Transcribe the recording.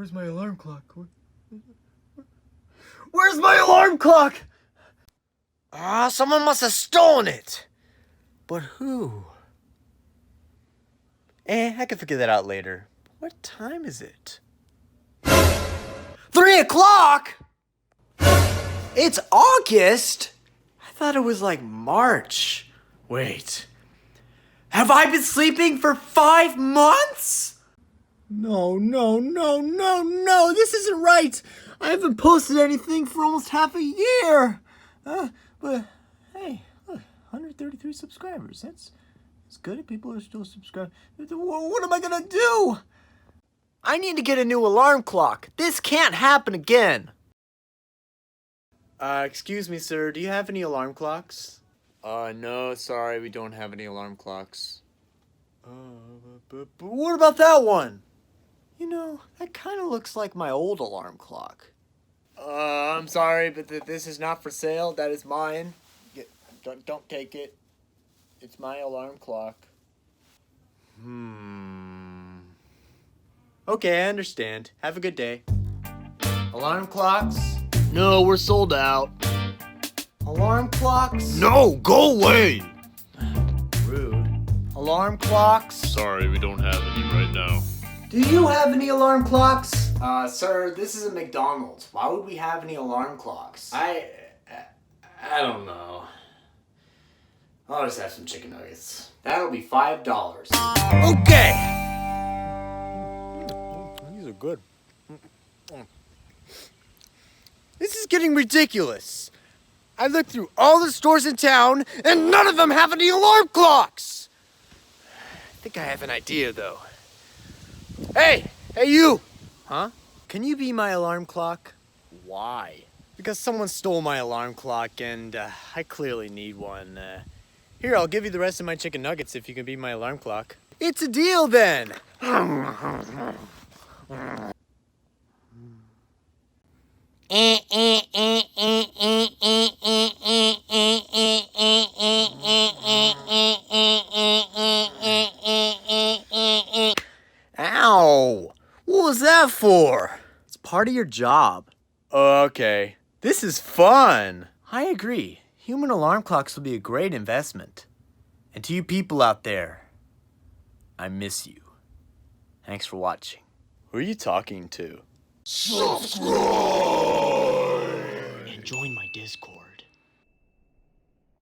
Where's my alarm clock? Where's my alarm clock? Someone must have stolen it. But who? I can figure that out later. What time is it? 3 o'clock? It's August? I thought it was like March. Wait. Have I been sleeping for 5 months? No. This isn't right. I haven't posted anything for almost half a year. But hey, look, 133 subscribers. That's good. People are still subscribed. What am I gonna do? I need to get a new alarm clock. This can't happen again. Excuse me, sir. Do you have any alarm clocks? No, sorry, we don't have any alarm clocks. But what about that one? You know, that kind of looks like my old alarm clock. I'm sorry, but this is not for sale. That is mine. Don't take it. It's my alarm clock. Okay, I understand. Have a good day. Alarm clocks? No, we're sold out. Alarm clocks? No, go away! Rude. Alarm clocks? Sorry, we don't have any right now. Do you have any alarm clocks? Sir, this is a McDonald's. Why would we have any alarm clocks? I don't know. I'll just have some chicken nuggets. That'll be $5. Okay! These are good. This is getting ridiculous. I looked through all the stores in town, and none of them have any alarm clocks! I think I have an idea, though. Hey, you! Huh? Can you be my alarm clock? Why? Because someone stole my alarm clock, and I clearly need one. Here, I'll give you the rest of my chicken nuggets if you can be my alarm clock. It's a deal, then! Ow! What was that for? It's part of your job. Okay. This is fun. I agree. Human alarm clocks will be a great investment. And to you people out there, I miss you. Thanks for watching. Who are you talking to? Subscribe! And join my Discord.